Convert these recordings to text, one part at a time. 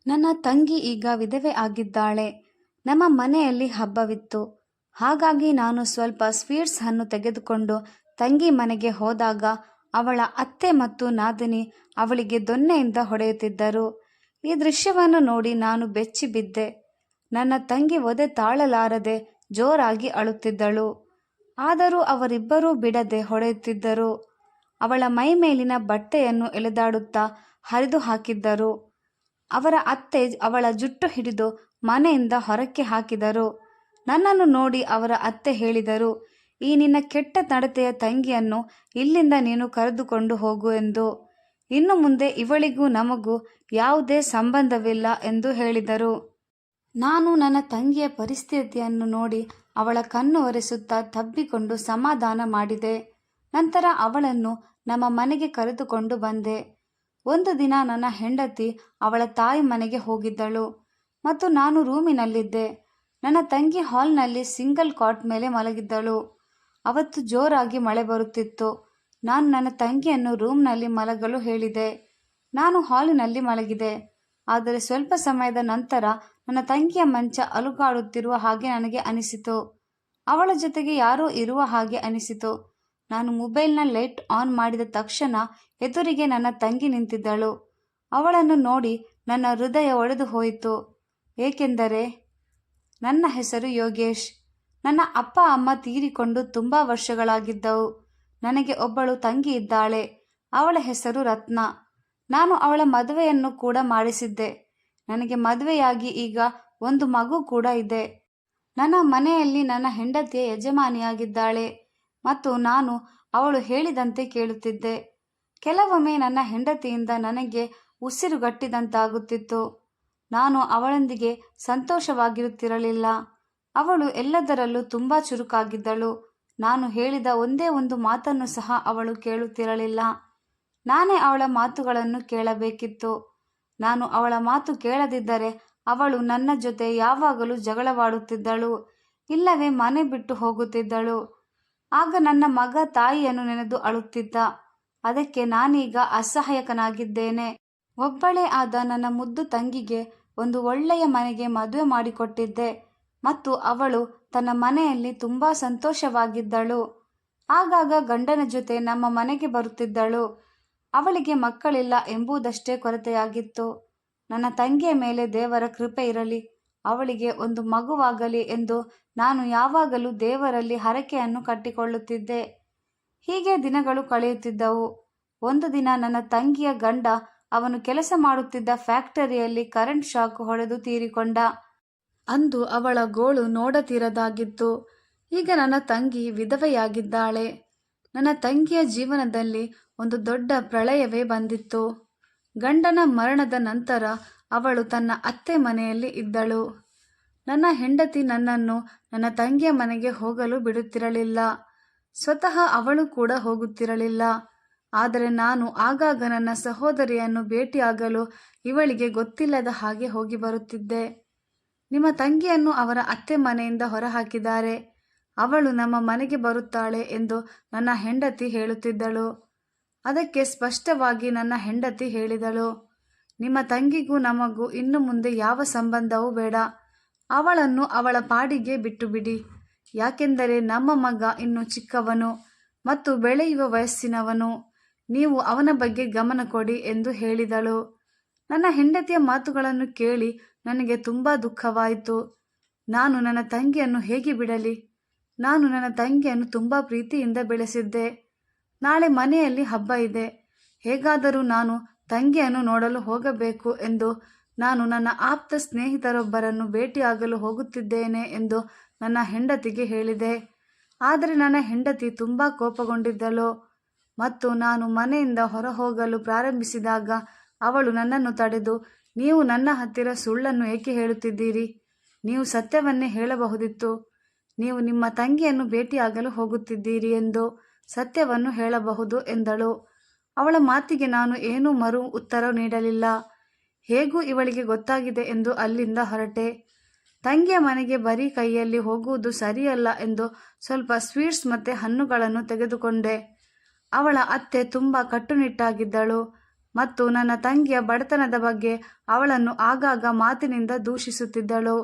ನನ್ನ ತಂಗಿ ಈಗ ವಿಧವೆ ಆಗಿದ್ದಾಳೆ. ನಮ್ಮ ಮನೆಯಲ್ಲಿ ಹಬ್ಬವಿತ್ತು. ಹಾಗಾಗಿ ನಾನು ಸ್ವಲ್ಪ ಸ್ವೀಟ್ಸ್ ಅನ್ನು ತೆಗೆದುಕೊಂಡು ತಂಗಿ ಮನೆಗೆ ಹೋದಾಗ ಅವಳ ಅತ್ತೆ ಮತ್ತು ನಾದಿನಿ ಅವಳಿಗೆ ದೊನ್ನೆಯಿಂದ ಹೊಡೆಯುತ್ತಿದ್ದರು. ಈ ದೃಶ್ಯವನ್ನು ನೋಡಿ ನಾನು ಬೆಚ್ಚಿ ಬಿದ್ದೆ. ನನ್ನ ತಂಗಿ ಒದೆ ತಾಳಲಾರದೆ ಜೋರಾಗಿ ಅಳುತ್ತಿದ್ದಳು. ಆದರೂ ಅವರಿಬ್ಬರೂ ಬಿಡದೆ ಹೊಡೆಯುತ್ತಿದ್ದರು. ಅವಳ ಮೈ ಮೇಲಿನ ಬಟ್ಟೆಯನ್ನು ಎಳೆದಾಡುತ್ತಾ ಹರಿದು ಹಾಕಿದ್ದರು. ಅವರ ಅತ್ತೆ ಅವಳ ಜುಟ್ಟು ಹಿಡಿದು ಮನೆಯಿಂದ ಹೊರಕ್ಕೆ ಹಾಕಿದರು. ನನ್ನನ್ನು ನೋಡಿ ಅವರ ಅತ್ತೆ ಹೇಳಿದರು, ಈ ನಿನ್ನ ಕೆಟ್ಟ ನಡತೆಯ ತಂಗಿಯನ್ನು ಇಲ್ಲಿಂದ ನೀನು ಕರೆದುಕೊಂಡು ಹೋಗು ಎಂದು. ಇನ್ನು ಮುಂದೆ ಇವಳಿಗೂ ನಮಗೂ ಯಾವುದೇ ಸಂಬಂಧವಿಲ್ಲ ಎಂದು ಹೇಳಿದರು. ನಾನು ನನ್ನ ತಂಗಿಯ ಪರಿಸ್ಥಿತಿಯನ್ನು ನೋಡಿ ಅವಳ ಕಣ್ಣು ಒರೆಸುತ್ತಾ ತಬ್ಬಿಕೊಂಡು ಸಮಾಧಾನ ಮಾಡಿದೆ. ನಂತರ ಅವಳನ್ನು ನಮ್ಮ ಮನೆಗೆ ಕರೆದುಕೊಂಡು ಬಂದೆ. ಒಂದು ದಿನ ನನ್ನ ಹೆಂಡತಿ ಅವಳ ತಾಯಿ ಮನೆಗೆ ಹೋಗಿದ್ದಳು ಮತ್ತು ನಾನು ರೂಮಿನಲ್ಲಿದ್ದೆ. ನನ್ನ ತಂಗಿ ಹಾಲ್ನಲ್ಲಿ ಸಿಂಗಲ್ ಕಾಟ್ ಮೇಲೆ ಮಲಗಿದ್ದಳು. ಅವತ್ತು ಜೋರಾಗಿ ಮಳೆ ಬರುತ್ತಿತ್ತು. ನಾನು ನನ್ನ ತಂಗಿಯನ್ನು ರೂಮ್ನಲ್ಲಿ ಮಲಗಲು ಹೇಳಿದೆ. ನಾನು ಹಾಲಿನಲ್ಲಿ ಮಲಗಿದೆ. ಆದರೆ ಸ್ವಲ್ಪ ಸಮಯದ ನಂತರ ನನ್ನ ತಂಗಿಯ ಮಂಚ ಅಲುಗಾಡುತ್ತಿರುವ ಹಾಗೆ ನನಗೆ ಅನಿಸಿತು. ಅವಳ ಜೊತೆಗೆ ಯಾರೋ ಇರುವ ಹಾಗೆ ಅನಿಸಿತು. ನಾನು ಮೊಬೈಲ್ನ ಲೈಟ್ ಆನ್ ಮಾಡಿದ ತಕ್ಷಣ ಎದುರಿಗೆ ನನ್ನ ತಂಗಿ ನಿಂತಿದ್ದಳು. ಅವಳನ್ನು ನೋಡಿ ನನ್ನ ಹೃದಯ ಒಡೆದು ಹೋಯಿತು. ಏಕೆಂದರೆ ನನ್ನ ಹೆಸರು ಯೋಗೇಶ್. ನನ್ನ ಅಪ್ಪ ಅಮ್ಮ ತೀರಿಕೊಂಡು ತುಂಬ ವರ್ಷಗಳಾಗಿದ್ದವು. ನನಗೆ ಒಬ್ಬಳು ತಂಗಿ ಇದ್ದಾಳೆ. ಅವಳ ಹೆಸರು ರತ್ನ. ನಾನು ಅವಳ ಮದುವೆಯನ್ನು ಕೂಡ ಮಾಡಿಸಿದ್ದೆ. ನನಗೆ ಮದುವೆಯಾಗಿ ಈಗ ಒಂದು ಮಗು ಕೂಡ ಇದೆ. ನನ್ನ ಮನೆಯಲ್ಲಿ ನನ್ನ ಹೆಂಡತಿಯ ಯಜಮಾನಿಯಾಗಿದ್ದಾಳೆ ಮತ್ತು ನಾನು ಅವಳು ಹೇಳಿದಂತೆ ಕೇಳುತ್ತಿದ್ದೆ. ಕೆಲವೊಮ್ಮೆ ನನ್ನ ಹೆಂಡತಿಯಿಂದ ನನಗೆ ಉಸಿರುಗಟ್ಟಿದಂತಾಗುತ್ತಿತ್ತು. ನಾನು ಅವಳೊಂದಿಗೆ ಸಂತೋಷವಾಗಿರುತ್ತಿರಲಿಲ್ಲ. ಅವಳು ಎಲ್ಲದರಲ್ಲೂ ತುಂಬ ಚುರುಕಾಗಿದ್ದಳು. ನಾನು ಹೇಳಿದ ಒಂದೇ ಒಂದು ಮಾತನ್ನು ಸಹ ಅವಳು ಕೇಳುತ್ತಿರಲಿಲ್ಲ. ನಾನೇ ಅವಳ ಮಾತುಗಳನ್ನು ಕೇಳಬೇಕಿತ್ತು. ನಾನು ಅವಳ ಮಾತು ಕೇಳದಿದ್ದರೆ ಅವಳು ನನ್ನ ಜೊತೆ ಯಾವಾಗಲೂ ಜಗಳವಾಡುತ್ತಿದ್ದಳು, ಇಲ್ಲವೇ ಮನೆ ಬಿಟ್ಟು ಹೋಗುತ್ತಿದ್ದಳು. ಆಗ ನನ್ನ ಮಗ ತಾಯಿಯನ್ನು ನೆನೆದು ಅಳುತ್ತಿದ್ದ. ಅದಕ್ಕೆ ನಾನೀಗ ಅಸಹಾಯಕನಾಗಿದ್ದೇನೆ. ಒಬ್ಬಳೇ ಆದ ನನ್ನ ಮುದ್ದು ತಂಗಿಗೆ ಒಂದು ಒಳ್ಳೆಯ ಮನೆಗೆ ಮದುವೆ ಮಾಡಿಕೊಟ್ಟಿದ್ದೆ ಮತ್ತು ಅವಳು ತನ್ನ ಮನೆಯಲ್ಲಿ ತುಂಬ ಸಂತೋಷವಾಗಿದ್ದಳು. ಆಗಾಗ ಗಂಡನ ಜೊತೆ ನಮ್ಮ ಮನೆಗೆ ಬರುತ್ತಿದ್ದಳು. ಅವಳಿಗೆ ಮಕ್ಕಳಿಲ್ಲ ಎಂಬುದಷ್ಟೇ ಕೊರತೆಯಾಗಿತ್ತು. ನನ್ನ ತಂಗಿಯ ಮೇಲೆ ದೇವರ ಕೃಪೆ ಇರಲಿ, ಅವಳಿಗೆ ಒಂದು ಮಗುವಾಗಲಿ ಎಂದು ನಾನು ಯಾವಾಗಲೂ ದೇವರಲ್ಲಿ ಹರಕೆಯನ್ನು ಕಟ್ಟಿಕೊಳ್ಳುತ್ತಿದ್ದೆ. ಹೀಗೆ ದಿನಗಳು ಕಳೆಯುತ್ತಿದ್ದವು. ಒಂದು ದಿನ ನನ್ನ ತಂಗಿಯ ಗಂಡ ಅವನು ಕೆಲಸ ಮಾಡುತ್ತಿದ್ದ ಫ್ಯಾಕ್ಟರಿಯಲ್ಲಿ ಕರೆಂಟ್ ಶಾಕ್ ಹೊಡೆದು ತೀರಿಕೊಂಡ. ಅಂದು ಅವಳ ಗೋಳು ನೋಡತೀರದಾಗಿತ್ತು. ಈಗ ನನ್ನ ತಂಗಿ ವಿಧವೆಯಾಗಿದ್ದಾಳೆ. ನನ್ನ ತಂಗಿಯ ಜೀವನದಲ್ಲಿ ಒಂದು ದೊಡ್ಡ ಪ್ರಳಯವೇ ಬಂದಿತ್ತು. ಗಂಡನ ಮರಣದ ನಂತರ ಅವಳು ತನ್ನ ಅತ್ತೆ ಮನೆಯಲ್ಲಿ ಇದ್ದಳು. ನನ್ನ ಹೆಂಡತಿ ನನ್ನನ್ನು ನನ್ನ ತಂಗಿಯ ಮನೆಗೆ ಹೋಗಲು ಬಿಡುತ್ತಿರಲಿಲ್ಲ. ಸ್ವತಃ ಅವಳು ಕೂಡ ಹೋಗುತ್ತಿರಲಿಲ್ಲ. ಆದರೆ ನಾನು ಆಗಾಗ ನನ್ನ ಸಹೋದರಿಯನ್ನು ಭೇಟಿಯಾಗಲು ಇವಳಿಗೆ ಗೊತ್ತಿಲ್ಲದ ಹಾಗೆ ಹೋಗಿ ಬರುತ್ತಿದ್ದೆ. ನಿಮ್ಮ ತಂಗಿಯನ್ನು ಅವರ ಅತ್ತೆ ಮನೆಯಿಂದ ಹೊರಹಾಕಿದ್ದಾರೆ. ಅವಳು ನಮ್ಮ ಮನೆಗೆ ಬರುತ್ತಾಳೆ ಎಂದು ನನ್ನ ಹೆಂಡತಿ ಹೇಳುತ್ತಿದ್ದಳು. ಅದಕ್ಕೆ ಸ್ಪಷ್ಟವಾಗಿ ನನ್ನ ಹೆಂಡತಿ ಹೇಳಿದಳು, ನಿಮ್ಮ ತಂಗಿಗೂ ನಮಗೂ ಇನ್ನು ಮುಂದೆ ಯಾವ ಸಂಬಂಧವೂ ಬೇಡ. ಅವಳನ್ನು ಅವಳ ಪಾಡಿಗೆ ಬಿಟ್ಟು ಬಿಡಿ. ಯಾಕೆಂದರೆ ನಮ್ಮ ಮಗ ಇನ್ನು ಚಿಕ್ಕವನು ಮತ್ತು ಬೆಳೆಯುವ ವಯಸ್ಸಿನವನು. ನೀವು ಅವನ ಬಗ್ಗೆ ಗಮನ ಕೊಡಿ ಎಂದು ಹೇಳಿದಳು. ನನ್ನ ಹೆಂಡತಿಯ ಮಾತುಗಳನ್ನು ಕೇಳಿ ನನಗೆ ತುಂಬ ದುಃಖವಾಯಿತು. ನಾನು ನನ್ನ ತಂಗಿಯನ್ನು ಹೇಗೆ ಬಿಡಲಿ? ನಾನು ನನ್ನ ತಂಗಿಯನ್ನು ತುಂಬ ಪ್ರೀತಿಯಿಂದ ಬೆಳೆಸಿದ್ದೆ. ನಾಳೆ ಮನೆಯಲ್ಲಿ ಹಬ್ಬ ಇದೆ. ಹೇಗಾದರೂ ನಾನು ತಂಗಿಯನ್ನು ನೋಡಲು ಹೋಗಬೇಕು ಎಂದು ನಾನು ನನ್ನ ಆಪ್ತ ಸ್ನೇಹಿತರೊಬ್ಬರನ್ನು ಭೇಟಿಯಾಗಲು ಹೋಗುತ್ತಿದ್ದೇನೆ ಎಂದು ನನ್ನ ಹೆಂಡತಿಗೆ ಹೇಳಿದೆ. ಆದರೆ ನನ್ನ ಹೆಂಡತಿ ತುಂಬ ಕೋಪಗೊಂಡಿದ್ದಳು ಮತ್ತು ನಾನು ಮನೆಯಿಂದ ಹೊರ ಹೋಗಲು ಪ್ರಾರಂಭಿಸಿದಾಗ ಅವಳು ನನ್ನನ್ನು ತಡೆದು, ನೀವು ನನ್ನ ಹತ್ತಿರ ಸುಳ್ಳನ್ನು ಏಕೆ ಹೇಳುತ್ತಿದ್ದೀರಿ? ನೀವು ಸತ್ಯವನ್ನೇ ಹೇಳಬಹುದಿತ್ತು. ನೀವು ನಿಮ್ಮ ತಂಗಿಯನ್ನು ಭೇಟಿಯಾಗಲು ಹೋಗುತ್ತಿದ್ದೀರಿ ಎಂದು ಸತ್ಯವನ್ನು ಹೇಳಬಹುದು ಎಂದಳು. ಅವಳ ಮಾತಿಗೆ ನಾನು ಏನೂ ಮರು ಉತ್ತರ ನೀಡಲಿಲ್ಲ. ಹೇಗೂ ಇವಳಿಗೆ ಗೊತ್ತಾಗಿದೆ ಎಂದು ಅಲ್ಲಿಂದ ಹೊರಟೆ. ತಂಗಿಯ ಮನೆಗೆ ಬರೀ ಕೈಯಲ್ಲಿ ಹೋಗುವುದು ಸರಿಯಲ್ಲ ಎಂದು ಸ್ವಲ್ಪ ಸ್ವೀಟ್ಸ್ ಮತ್ತು ಹಣ್ಣುಗಳನ್ನು ತೆಗೆದುಕೊಂಡೆ. ಅವಳ ಅತ್ತೆ ತುಂಬ ಕಟ್ಟುನಿಟ್ಟಾಗಿದ್ದಳು. ಮತ್ತು ನನ್ನ ತಂಗಿಯ ಬಡತನದ ಬಗ್ಗೆ ಅವಳನ್ನು ಆಗಾಗ ಮಾತಿನಿಂದ ದೂಷಿಸುತ್ತಿದ್ದಳು.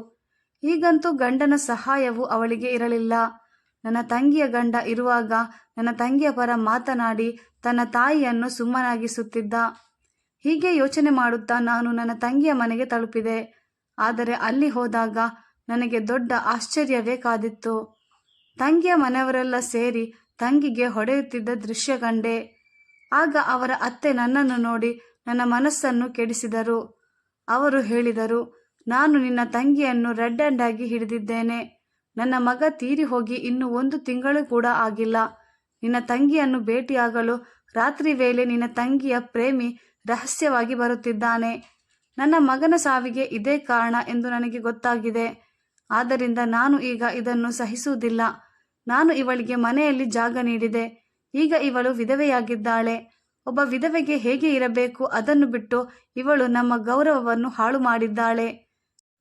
ಈಗಂತೂ ಗಂಡನ ಸಹಾಯವೂ ಅವಳಿಗೆ ಇರಲಿಲ್ಲ. ನನ್ನ ತಂಗಿಯ ಗಂಡ ಇರುವಾಗ ನನ್ನ ತಂಗಿಯ ಪರ ಮಾತನಾಡಿ ತನ್ನ ತಾಯಿಯನ್ನು ಸುಮ್ಮನಾಗಿಸುತ್ತಿದ್ದ. ಹೀಗೆ ಯೋಚನೆ ಮಾಡುತ್ತಾ ನಾನು ನನ್ನ ತಂಗಿಯ ಮನೆಗೆ ತಲುಪಿದೆ. ಆದರೆ ಅಲ್ಲಿ ಹೋದಾಗ ನನಗೆ ದೊಡ್ಡ ಆಶ್ಚರ್ಯವೇ ಕಾದಿತ್ತು. ತಂಗಿಯ ಮನೆಯವರೆಲ್ಲ ಸೇರಿ ತಂಗಿಗೆ ಹೊಡೆಯುತ್ತಿದ್ದ ದೃಶ್ಯ ಕಂಡೆ. ಆಗ ಅವರ ಅತ್ತೆ ನನ್ನನ್ನು ನೋಡಿ ನನ್ನ ಮನಸ್ಸನ್ನು ಕೆಡಿಸಿದರು. ಅವರು ಹೇಳಿದರು, ನಾನು ನಿನ್ನ ತಂಗಿಯನ್ನು ರೆಡ್ ಹ್ಯಾಂಡ್ ಆಗಿ ಹಿಡಿದಿದ್ದೇನೆ. ನನ್ನ ಮಗ ತೀರಿ ಹೋಗಿ ಇನ್ನು 1 ತಿಂಗಳು ಕೂಡ ಆಗಿಲ್ಲ. ನಿನ್ನ ತಂಗಿಯನ್ನು ಭೇಟಿಯಾಗಲು ರಾತ್ರಿ ವೇಳೆ ನಿನ್ನ ತಂಗಿಯ ಪ್ರೇಮಿ ರಹಸ್ಯವಾಗಿ ಬರುತ್ತಿದ್ದಾನೆ. ನನ್ನ ಮಗನ ಸಾವಿಗೆ ಇದೇ ಕಾರಣ ಎಂದು ನನಗೆ ಗೊತ್ತಾಗಿದೆ. ಆದ್ದರಿಂದ ನಾನು ಈಗ ಇದನ್ನು ಸಹಿಸುವುದಿಲ್ಲ. ನಾನು ಇವಳಿಗೆ ಮನೆಯಲ್ಲಿ ಜಾಗ ನೀಡಿದೆ. ಈಗ ಇವಳು ವಿಧವೆಯಾಗಿದ್ದಾಳೆ. ಒಬ್ಬ ವಿಧವೆಗೆ ಹೇಗೆ ಇರಬೇಕು ಅದನ್ನು ಬಿಟ್ಟು ಇವಳು ನಮ್ಮ ಗೌರವವನ್ನು ಹಾಳು ಮಾಡಿದ್ದಾಳೆ.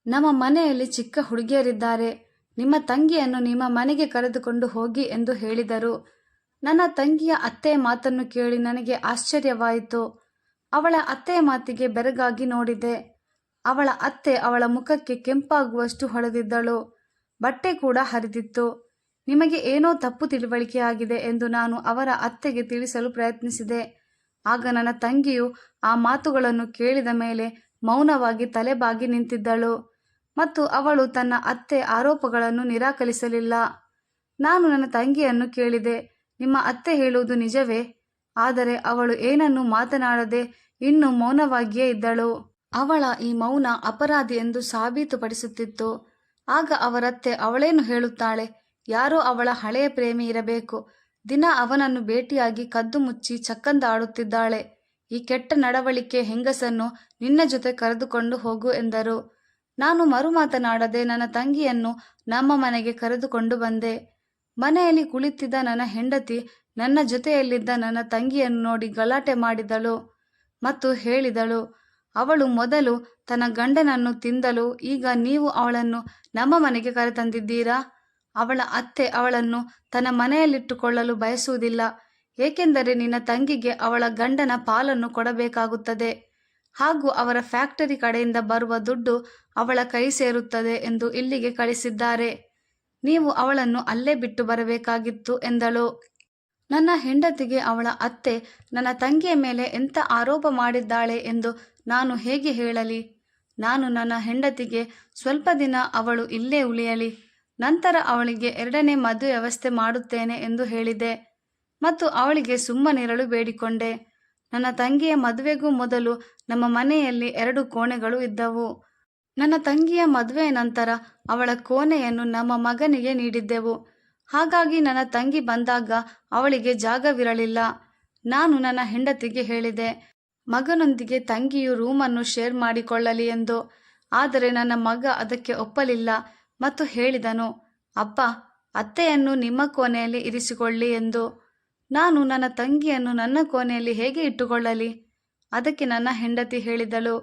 ನಮ್ಮ ಮನೆಯಲ್ಲಿ ಚಿಕ್ಕ ಹುಡುಗಿಯರಿದ್ದಾರೆ. ನಿಮ್ಮ ತಂಗಿಯನ್ನು ನಿಮ್ಮ ಮನೆಗೆ ಕರೆದುಕೊಂಡು ಹೋಗಿ ಎಂದು ಹೇಳಿದರು. ನನ್ನ ತಂಗಿಯ ಅತ್ತೆಯ ಮಾತನ್ನು ಕೇಳಿ ನನಗೆ ಆಶ್ಚರ್ಯವಾಯಿತು. ಅವಳ ಅತ್ತೆಯ ಮಾತಿಗೆ ಬೆರಗಾಗಿ ನೋಡಿದೆ. ಅವಳ ಅತ್ತೆ ಅವಳ ಮುಖಕ್ಕೆ ಕೆಂಪಾಗುವಷ್ಟು ಹೊಡೆದಿದ್ದಳು. ಬಟ್ಟೆ ಕೂಡ ಹರಿದಿತ್ತು. ನಿಮಗೆ ಏನೋ ತಪ್ಪು ತಿಳುವಳಿಕೆಯಾಗಿದೆ ಎಂದು ನಾನು ಅವರ ಅತ್ತೆಗೆ ತಿಳಿಸಲು ಪ್ರಯತ್ನಿಸಿದೆ. ಆಗ ನನ್ನ ತಂಗಿಯು ಆ ಮಾತುಗಳನ್ನು ಕೇಳಿದ ಮೇಲೆ ಮೌನವಾಗಿ ತಲೆಬಾಗಿ ನಿಂತಿದ್ದಳು ಮತ್ತು ಅವಳು ತನ್ನ ಅತ್ತೆ ಆರೋಪಗಳನ್ನು ನಿರಾಕರಿಸಲಿಲ್ಲ. ನಾನು ನನ್ನ ತಂಗಿಯನ್ನು ಕೇಳಿದೆ, ನಿಮ್ಮ ಅತ್ತೆ ಹೇಳುವುದು ನಿಜವೇ? ಆದರೆ ಅವಳು ಏನನ್ನೂ ಮಾತನಾಡದೆ ಇನ್ನೂ ಮೌನವಾಗಿಯೇ ಇದ್ದಳು. ಅವಳ ಈ ಮೌನ ಅಪರಾಧಿ ಎಂದು ಸಾಬೀತುಪಡಿಸುತ್ತಿತ್ತು. ಆಗ ಅವರತ್ತೆ, ಅವಳೇನು ಹೇಳುತ್ತಾಳೆ? ಯಾರೋ ಅವಳ ಹಳೆಯ ಪ್ರೇಮಿ ಇರಬೇಕು. ದಿನ ಅವನನ್ನು ಭೇಟಿಯಾಗಿ ಕದ್ದು ಮುಚ್ಚಿ ಚಕ್ಕಂದಾಡುತ್ತಿದ್ದಾಳೆ. ಈ ಕೆಟ್ಟ ನಡವಳಿಕೆ ಹೆಂಗಸನ್ನು ನಿನ್ನ ಜೊತೆ ಕರೆದುಕೊಂಡು ಹೋಗು ಎಂದರು. ನಾನು ಮರು ಮಾತನಾಡದೆ ನನ್ನ ತಂಗಿಯನ್ನು ನಮ್ಮ ಮನೆಗೆ ಕರೆದುಕೊಂಡು ಬಂದೆ. ಮನೆಯಲ್ಲಿ ಕುಳಿತಿದ್ದ ನನ್ನ ಹೆಂಡತಿ ನನ್ನ ಜೊತೆಯಲ್ಲಿದ್ದ ನನ್ನ ತಂಗಿಯನ್ನು ನೋಡಿ ಗಲಾಟೆ ಮಾಡಿದಳು ಮತ್ತು ಹೇಳಿದಳು, ಅವಳು ಮೊದಲು ತನ್ನ ಗಂಡನನ್ನು ತಿಂದಳು, ಈಗ ನೀವು ಅವಳನ್ನು ನಮ್ಮ ಮನೆಗೆ ಕರೆತಂದಿದ್ದೀರಾ? ಅವಳ ಅತ್ತೆ ಅವಳನ್ನು ತನ್ನ ಮನೆಯಲ್ಲಿಟ್ಟುಕೊಳ್ಳಲು ಬಯಸುವುದಿಲ್ಲ, ಏಕೆಂದರೆ ನಿನ್ನ ತಂಗಿಗೆ ಅವಳ ಗಂಡನ ಪಾಲನ್ನು ಕೊಡಬೇಕಾಗುತ್ತದೆ ಹಾಗೂ ಅವರ ಫ್ಯಾಕ್ಟರಿ ಕಡೆಯಿಂದ ಬರುವ ದುಡ್ಡು ಅವಳ ಕೈ ಸೇರುತ್ತದೆ ಎಂದು ಇಲ್ಲಿಗೆ ಕಳಿಸಿದ್ದಾರೆ. ನೀವು ಅವಳನ್ನು ಅಲ್ಲೇ ಬಿಟ್ಟು ಬರಬೇಕಾಗಿತ್ತು ಎಂದಳು. ನನ್ನ ಹೆಂಡತಿಗೆ ಅವಳ ಅತ್ತೆ ನನ್ನ ತಂಗಿಯ ಮೇಲೆ ಎಂಥ ಆರೋಪ ಮಾಡಿದ್ದಾಳೆ ಎಂದು ನಾನು ಹೇಗೆ ಹೇಳಲಿ? ನಾನು ನನ್ನ ಹೆಂಡತಿಗೆ ಸ್ವಲ್ಪ ದಿನ ಅವಳು ಇಲ್ಲೇ ಉಳಿಯಲಿ, ನಂತರ ಅವಳಿಗೆ 2ನೇ ಮದುವೆ ವ್ಯವಸ್ಥೆ ಮಾಡುತ್ತೇನೆ ಎಂದು ಹೇಳಿದೆ ಮತ್ತು ಅವಳಿಗೆ ಸುಮ್ಮನಿರಲು ಬೇಡಿಕೊಂಡೆ. ನನ್ನ ತಂಗಿಯ ಮದುವೆಗೂ ಮೊದಲು ನಮ್ಮ ಮನೆಯಲ್ಲಿ 2 ಕೋಣೆಗಳು ಇದ್ದವು. ನನ್ನ ತಂಗಿಯ ಮದುವೆಯ ನಂತರ ಅವಳ ಕೋಣೆಯನ್ನು ನಮ್ಮ ಮಗನಿಗೆ ನೀಡಿದ್ದೆವು. ಹಾಗಾಗಿ ನನ್ನ ತಂಗಿ ಬಂದಾಗ ಅವಳಿಗೆ ಜಾಗವಿರಲಿಲ್ಲ. ನಾನು ನನ್ನ ಹೆಂಡತಿಗೆ ಹೇಳಿದೆ, ಮಗನೊಂದಿಗೆ ತಂಗಿಯು ರೂಮನ್ನು ಶೇರ್ ಮಾಡಿಕೊಳ್ಳಲಿ ಎಂದು. ಆದರೆ ನನ್ನ ಮಗ ಅದಕ್ಕೆ ಒಪ್ಪಲಿಲ್ಲ ಮತ್ತು ಹೇಳಿದನು, ಅಪ್ಪ, ಅತ್ತೆಯನ್ನು ನಿಮ್ಮ ಕೋಣೆಯಲ್ಲಿ ಇರಿಸಿಕೊಳ್ಳಿ ಎಂದು. ನಾನು ನನ್ನ ತಂಗಿಯನ್ನು ನನ್ನ ಕೋಣೆಯಲ್ಲಿ ಹೇಗೆ ಇಟ್ಟುಕೊಳ್ಳಲಿ? ಅದಕ್ಕೆ ನನ್ನ ಹೆಂಡತಿ ಹೇಳಿದಳು,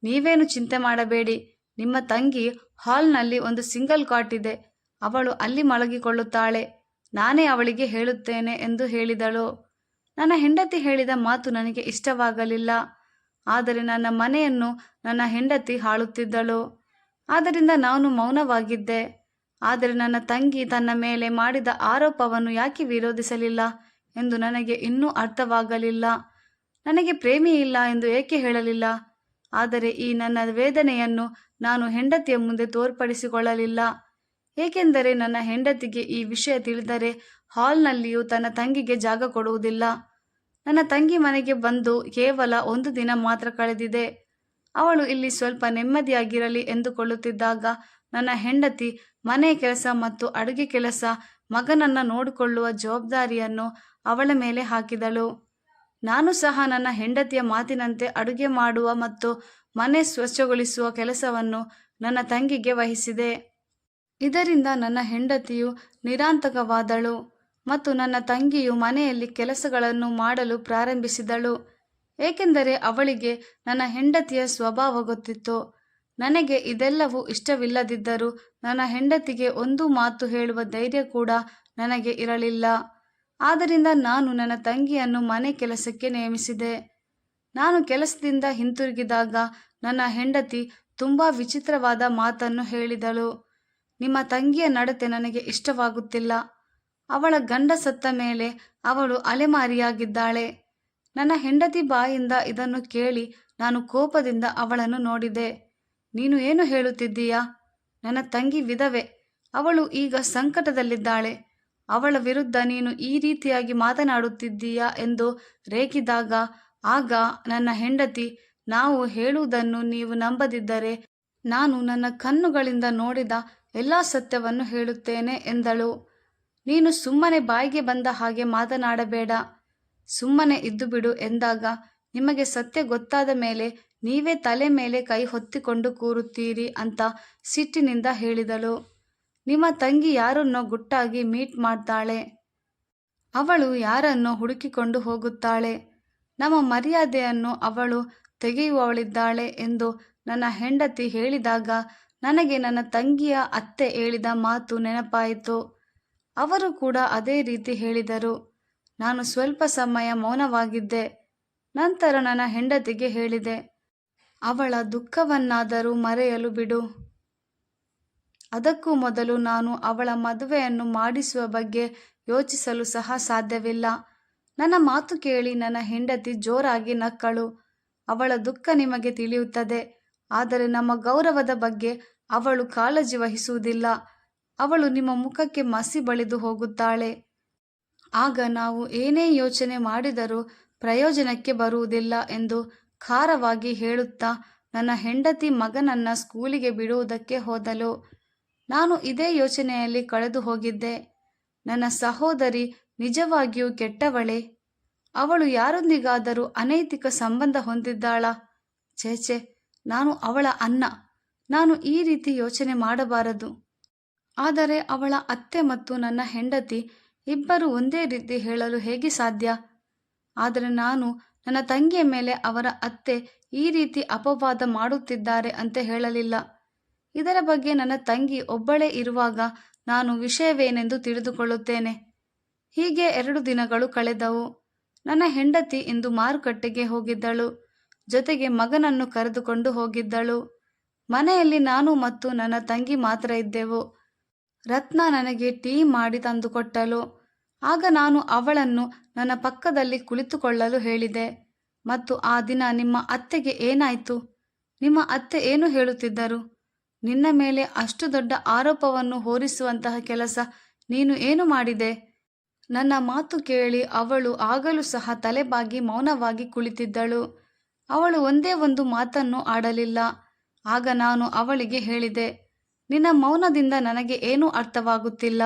ನೀವೇನು ಚಿಂತೆ ಮಾಡಬೇಡಿ, ನಿಮ್ಮ ತಂಗಿ ಹಾಲ್ನಲ್ಲಿ ಒಂದು ಸಿಂಗಲ್ ಕಾಟ್ ಇದೆ, ಅವಳು ಅಲ್ಲಿ ಮಲಗಿಕೊಳ್ಳುತ್ತಾಳೆ, ನಾನೇ ಅವಳಿಗೆ ಹೇಳುತ್ತೇನೆ ಎಂದು ಹೇಳಿದಳು. ನನ್ನ ಹೆಂಡತಿ ಹೇಳಿದ ಮಾತು ನನಗೆ ಇಷ್ಟವಾಗಲಿಲ್ಲ. ಆದರೆ ನನ್ನ ಮನೆಯನ್ನು ನನ್ನ ಹೆಂಡತಿ ಆಳುತ್ತಿದ್ದಳು. ಆದ್ದರಿಂದ ನಾನು ಮೌನವಾಗಿದ್ದೆ. ಆದರೆ ನನ್ನ ತಂಗಿ ತನ್ನ ಮೇಲೆ ಮಾಡಿದ ಆರೋಪವನ್ನು ಯಾಕೆ ವಿರೋಧಿಸಲಿಲ್ಲ ಎಂದು ನನಗೆ ಇನ್ನೂ ಅರ್ಥವಾಗಲಿಲ್ಲ. ನನಗೆ ಪ್ರೇಮಿ ಇಲ್ಲ ಎಂದು ಏಕೆ ಹೇಳಲಿಲ್ಲ? ಆದರೆ ಈ ನನ್ನ ವೇದನೆಯನ್ನು ನಾನು ಹೆಂಡತಿಯ ಮುಂದೆ ತೋರ್ಪಡಿಸಿಕೊಳ್ಳಲಿಲ್ಲ, ಏಕೆಂದರೆ ನನ್ನ ಹೆಂಡತಿಗೆ ಈ ವಿಷಯ ತಿಳಿದರೆ ಹಾಲ್ನಲ್ಲಿಯೂ ತನ್ನ ತಂಗಿಗೆ ಜಾಗ ಕೊಡುವುದಿಲ್ಲ. ನನ್ನ ತಂಗಿ ಮನೆಗೆ ಬಂದು ಕೇವಲ 1 ದಿನ ಮಾತ್ರ ಕಳೆದಿದೆ. ಅವಳು ಇಲ್ಲಿ ಸ್ವಲ್ಪ ನೆಮ್ಮದಿಯಾಗಿರಲಿ ಎಂದುಕೊಳ್ಳುತ್ತಿದ್ದಾಗ ನನ್ನ ಹೆಂಡತಿ ಮನೆಯ ಕೆಲಸ ಮತ್ತು ಅಡುಗೆ ಕೆಲಸ, ಮಗನನ್ನು ನೋಡಿಕೊಳ್ಳುವ ಜವಾಬ್ದಾರಿಯನ್ನು ಅವಳ ಮೇಲೆ ಹಾಕಿದಳು. ನಾನು ಸಹ ನನ್ನ ಹೆಂಡತಿಯ ಮಾತಿನಂತೆ ಅಡುಗೆ ಮಾಡುವ ಮತ್ತು ಮನೆ ಸ್ವಚ್ಛಗೊಳಿಸುವ ಕೆಲಸವನ್ನು ನನ್ನ ತಂಗಿಗೆ ವಹಿಸಿದೆ. ಇದರಿಂದ ನನ್ನ ಹೆಂಡತಿಯು ನಿರಾತಂಕವಾದಳು ಮತ್ತು ನನ್ನ ತಂಗಿಯು ಮನೆಯಲ್ಲಿ ಕೆಲಸಗಳನ್ನು ಮಾಡಲು ಪ್ರಾರಂಭಿಸಿದಳು, ಏಕೆಂದರೆ ಅವಳಿಗೆ ನನ್ನ ಹೆಂಡತಿಯ ಸ್ವಭಾವ ಗೊತ್ತಿತ್ತು. ನನಗೆ ಇದೆಲ್ಲವೂ ಇಷ್ಟವಿಲ್ಲದಿದ್ದರೂ ನನ್ನ ಹೆಂಡತಿಗೆ ಒಂದು ಮಾತು ಹೇಳುವ ಧೈರ್ಯ ಕೂಡ ನನಗೆ ಇರಲಿಲ್ಲ. ಆದ್ದರಿಂದ ನಾನು ನನ್ನ ತಂಗಿಯನ್ನು ಮನೆ ಕೆಲಸಕ್ಕೆ ನೇಮಿಸಿದೆ. ನಾನು ಕೆಲಸದಿಂದ ಹಿಂತಿರುಗಿದಾಗ ನನ್ನ ಹೆಂಡತಿ ತುಂಬ ವಿಚಿತ್ರವಾದ ಮಾತನ್ನು ಹೇಳಿದಳು. ನಿಮ್ಮ ತಂಗಿಯ ನಡತೆ ನನಗೆ ಇಷ್ಟವಾಗುತ್ತಿಲ್ಲ. ಅವಳ ಗಂಡ ಸತ್ತ ಮೇಲೆ ಅವಳು ಅಲೆಮಾರಿಯಾಗಿದ್ದಾಳೆ. ನನ್ನ ಹೆಂಡತಿ ಬಾಯಿಂದ ಇದನ್ನು ಕೇಳಿ ನಾನು ಕೋಪದಿಂದ ಅವಳನ್ನು ನೋಡಿದೆ. ನೀನು ಏನು ಹೇಳುತ್ತಿದ್ದೀಯಾ? ನನ್ನ ತಂಗಿ ವಿಧವೆ. ಅವಳು ಈಗ ಸಂಕಟದಲ್ಲಿದ್ದಾಳೆ. ಅವಳ ವಿರುದ್ಧ ನೀನು ಈ ರೀತಿಯಾಗಿ ಮಾತನಾಡುತ್ತಿದ್ದೀಯಾ ಎಂದು ರೇಗಿದಾಗ ಆಗ ನನ್ನ ಹೆಂಡತಿ, ನಾವು ಹೇಳುವುದನ್ನು ನೀವು ನಂಬದಿದ್ದರೆ ನಾನು ನನ್ನ ಕಣ್ಣುಗಳಿಂದ ನೋಡಿದ ಎಲ್ಲ ಸತ್ಯವನ್ನು ಹೇಳುತ್ತೇನೆ ಎಂದಳು. ನೀನು ಸುಮ್ಮನೆ ಬಾಯಿಗೆ ಬಂದ ಹಾಗೆ ಮಾತನಾಡಬೇಡ, ಸುಮ್ಮನೆ ಇದ್ದು ಬಿಡು ಎಂದಾಗ ನಿಮಗೆ ಸತ್ಯ ಗೊತ್ತಾದ ಮೇಲೆ ನೀವೇ ತಲೆ ಮೇಲೆ ಕೈ ಹೊತ್ತಿಕೊಂಡು ಕೂರುತ್ತೀರಿ ಅಂತ ಸಿಟ್ಟಿನಿಂದ ಹೇಳಿದಳು. ನಿಮ್ಮ ತಂಗಿ ಯಾರನ್ನೋ ಗುಟ್ಟಾಗಿ ಮೀಟ್ ಮಾಡ್ತಾಳೆ. ಅವಳು ಯಾರನ್ನೋ ಹುಡುಕಿಕೊಂಡು ಹೋಗುತ್ತಾಳೆ. ನಮ್ಮ ಮರ್ಯಾದೆಯನ್ನು ಅವಳು ತೆಗೆಯುವವಳಿದ್ದಾಳೆ ಎಂದು ನನ್ನ ಹೆಂಡತಿ ಹೇಳಿದಾಗ ನನಗೆ ನನ್ನ ತಂಗಿಯ ಅತ್ತೆ ಹೇಳಿದ ಮಾತು ನೆನಪಾಯಿತು. ಅವರು ಕೂಡ ಅದೇ ರೀತಿ ಹೇಳಿದರು. ನಾನು ಸ್ವಲ್ಪ ಸಮಯ ಮೌನವಾಗಿದ್ದೆ. ನಂತರ ನನ್ನ ಹೆಂಡತಿಗೆ ಹೇಳಿದೆ, ಅವಳ ದುಃಖವನ್ನಾದರೂ ಮರೆಯಲು ಬಿಡು. ಅದಕ್ಕೂ ಮೊದಲು ನಾನು ಅವಳ ಮದುವೆಯನ್ನು ಮಾಡಿಸುವ ಬಗ್ಗೆ ಯೋಚಿಸಲು ಸಹ ಸಾಧ್ಯವಿಲ್ಲ. ನನ್ನ ಮಾತು ಕೇಳಿ ನನ್ನ ಹೆಂಡತಿ ಜೋರಾಗಿ ನಕ್ಕಳು. ಅವಳ ದುಃಖ ನಿಮಗೆ ತಿಳಿಯುತ್ತದೆ, ಆದರೆ ನಮ್ಮ ಗೌರವದ ಬಗ್ಗೆ ಅವಳು ಕಾಳಜಿ ವಹಿಸುವುದಿಲ್ಲ. ಅವಳು ನಿಮ್ಮ ಮುಖಕ್ಕೆ ಮಸಿ ಬಳಿದು ಹೋಗುತ್ತಾಳೆ. ಆಗ ನಾವು ಏನೇ ಯೋಚನೆ ಮಾಡಿದರೂ ಪ್ರಯೋಜನಕ್ಕೆ ಬರುವುದಿಲ್ಲ ಎಂದು ಖಾರವಾಗಿ ಹೇಳುತ್ತಾ ನನ್ನ ಹೆಂಡತಿ ಮಗನನ್ನ ಸ್ಕೂಲಿಗೆ ಬಿಡುವುದಕ್ಕೆ ಹೋದಳು. ನಾನು ಇದೇ ಯೋಚನೆಯಲ್ಲಿ ಕಳೆದು ಹೋಗಿದ್ದೆ. ನನ್ನ ಸಹೋದರಿ ನಿಜವಾಗಿಯೂ ಕೆಟ್ಟವಳೇ? ಅವಳು ಯಾರೊಂದಿಗಾದರೂ ಅನೈತಿಕ ಸಂಬಂಧ ಹೊಂದಿದ್ದಾಳಾ? ಛೇಛೆ, ನಾನು ಅವಳ ಅಣ್ಣ. ನಾನು ಈ ರೀತಿ ಯೋಚನೆ ಮಾಡಬಾರದು. ಆದರೆ ಅವಳ ಅತ್ತೆ ಮತ್ತು ನನ್ನ ಹೆಂಡತಿ ಇಬ್ಬರು ಒಂದೇ ರೀತಿ ಹೇಳಲು ಹೇಗೆ ಸಾಧ್ಯ? ಆದರೆ ನಾನು ನನ್ನ ತಂಗಿಯ ಮೇಲೆ ಅವರ ಅತ್ತೆ ಈ ರೀತಿ ಅಪವಾದ ಮಾಡುತ್ತಿದ್ದಾರೆ ಅಂತ ಹೇಳಲಿಲ್ಲ. ಇದರ ಬಗ್ಗೆ ನನ್ನ ತಂಗಿ ಒಬ್ಬಳೇ ಇರುವಾಗ ನಾನು ವಿಷಯವೇನೆಂದು ತಿಳಿದುಕೊಳ್ಳುತ್ತೇನೆ. ಹೀಗೆ 2 ದಿನಗಳು ಕಳೆದವು. ನನ್ನ ಹೆಂಡತಿ ಇಂದು ಮಾರುಕಟ್ಟೆಗೆ ಹೋಗಿದ್ದಳು. ಜೊತೆಗೆ ಮಗನನ್ನು ಕರೆದುಕೊಂಡು ಹೋಗಿದ್ದಳು. ಮನೆಯಲ್ಲಿ ನಾನು ಮತ್ತು ನನ್ನ ತಂಗಿ ಮಾತ್ರ ಇದ್ದೆವು. ರತ್ನ ನನಗೆ ಟೀ ಮಾಡಿ ತಂದುಕೊಟ್ಟಳು. ಆಗ ನಾನು ಅವಳನ್ನು ನನ್ನ ಪಕ್ಕದಲ್ಲಿ ಕುಳಿತುಕೊಳ್ಳಲು ಹೇಳಿದೆ. ಮತ್ತು ಆ ದಿನ ನಿಮ್ಮ ಅತ್ತೆಗೆ ಏನಾಯಿತು? ನಿಮ್ಮ ಅತ್ತೆ ಏನು ಹೇಳುತ್ತಿದ್ದರು? ನಿನ್ನ ಮೇಲೆ ಅಷ್ಟು ದೊಡ್ಡ ಆರೋಪವನ್ನು ಹೊರಿಸುವಂತಹ ಕೆಲಸ ನೀನು ಏನು ಮಾಡಿದೆ? ನನ್ನ ಮಾತು ಕೇಳಿ ಅವಳು ಆಗಲೂ ಸಹ ತಲೆಬಾಗಿ ಮೌನವಾಗಿ ಕುಳಿತಿದ್ದಳು. ಅವಳು ಒಂದೇ ಒಂದು ಮಾತನ್ನು ಆಡಲಿಲ್ಲ. ಆಗ ನಾನು ಅವಳಿಗೆ ಹೇಳಿದೆ, ನಿನ್ನ ಮೌನದಿಂದ ನನಗೆ ಏನೂ ಅರ್ಥವಾಗುತ್ತಿಲ್ಲ.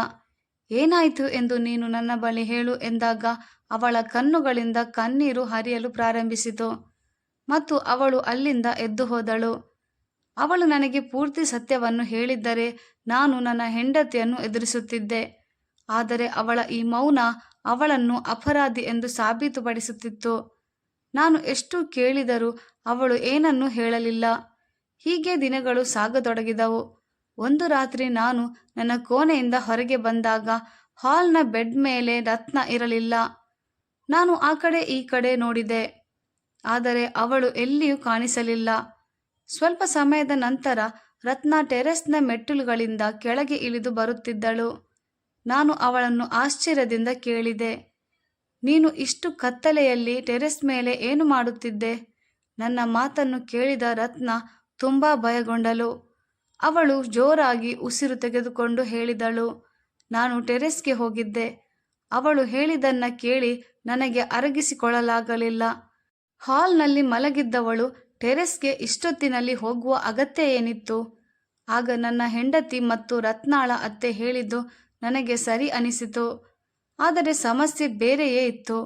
ಏನಾಯಿತು ಎಂದು ನೀನು ನನ್ನ ಬಳಿ ಹೇಳು ಎಂದಾಗ ಅವಳ ಕಣ್ಣುಗಳಿಂದ ಕಣ್ಣೀರು ಹರಿಯಲು ಪ್ರಾರಂಭಿಸಿತು ಮತ್ತು ಅವಳು ಅಲ್ಲಿಂದ ಎದ್ದು ಹೋದಳು. ಅವಳು ನನಗೆ ಪೂರ್ತಿ ಸತ್ಯವನ್ನು ಹೇಳಿದ್ದರೆ ನಾನು ನನ್ನ ಹೆಂಡತಿಯನ್ನು ಎದುರಿಸುತ್ತಿದ್ದೆ. ಆದರೆ ಅವಳ ಈ ಮೌನ ಅವಳನ್ನು ಅಪರಾಧಿ ಎಂದು ಸಾಬೀತುಪಡಿಸುತ್ತಿತ್ತು. ನಾನು ಎಷ್ಟು ಕೇಳಿದರೂ ಅವಳು ಏನನ್ನೂ ಹೇಳಲಿಲ್ಲ. ಹೀಗೆ ದಿನಗಳು ಸಾಗತೊಡಗಿದವು. ಒಂದು ರಾತ್ರಿ ನಾನು ನನ್ನ ಕೋಣೆಯಿಂದ ಹೊರಗೆ ಬಂದಾಗ ಹಾಲ್ನ ಬೆಡ್ ಮೇಲೆ ರತ್ನ ಇರಲಿಲ್ಲ. ನಾನು ಆ ಕಡೆ ಈ ಕಡೆ ನೋಡಿದೆ, ಆದರೆ ಅವಳು ಎಲ್ಲಿಯೂ ಕಾಣಿಸಲಿಲ್ಲ. ಸ್ವಲ್ಪ ಸಮಯದ ನಂತರ ರತ್ನ ಟೆರೆಸ್ನ ಮೆಟ್ಟಿಲುಗಳಿಂದ ಕೆಳಗೆ ಇಳಿದು ಬರುತ್ತಿದ್ದಳು. ನಾನು ಅವಳನ್ನು ಆಶ್ಚರ್ಯದಿಂದ ಕೇಳಿದೆ, ನೀನು ಇಷ್ಟು ಕತ್ತಲೆಯಲ್ಲಿ ಟೆರೆಸ್ ಮೇಲೆ ಏನು ಮಾಡುತ್ತಿದ್ದೆ? ನನ್ನ ಮಾತನ್ನು ಕೇಳಿದ ರತ್ನ ತುಂಬ ಭಯಗೊಂಡಳು. ಅವಳು ಜೋರಾಗಿ ಉಸಿರು ತೆಗೆದುಕೊಂಡು ಹೇಳಿದಳು, ನಾನು ಟೆರೆಸ್ಗೆ ಹೋಗಿದ್ದೆ. ಅವಳು ಹೇಳಿದ್ದನ್ನು ಕೇಳಿ ನನಗೆ ಅರಗಿಸಿಕೊಳ್ಳಲಾಗಲಿಲ್ಲ. ಹಾಲ್ನಲ್ಲಿ ಮಲಗಿದ್ದವಳು ಟೆರೆಸ್ಗೆ ಇಷ್ಟೊತ್ತಿನಲ್ಲಿ ಹೋಗುವ ಅಗತ್ಯ ಏನಿತ್ತು? ಆಗ ನನ್ನ ಹೆಂಡತಿ ಮತ್ತು ರತ್ನಾಳ ಅತ್ತೆ ಹೇಳಿದ್ದು ನನಗೆ ಸರಿ ಅನಿಸಿತು. ಆದರೆ ಸಮಸ್ಯೆ ಬೇರೆಯೇ ಇತ್ತು.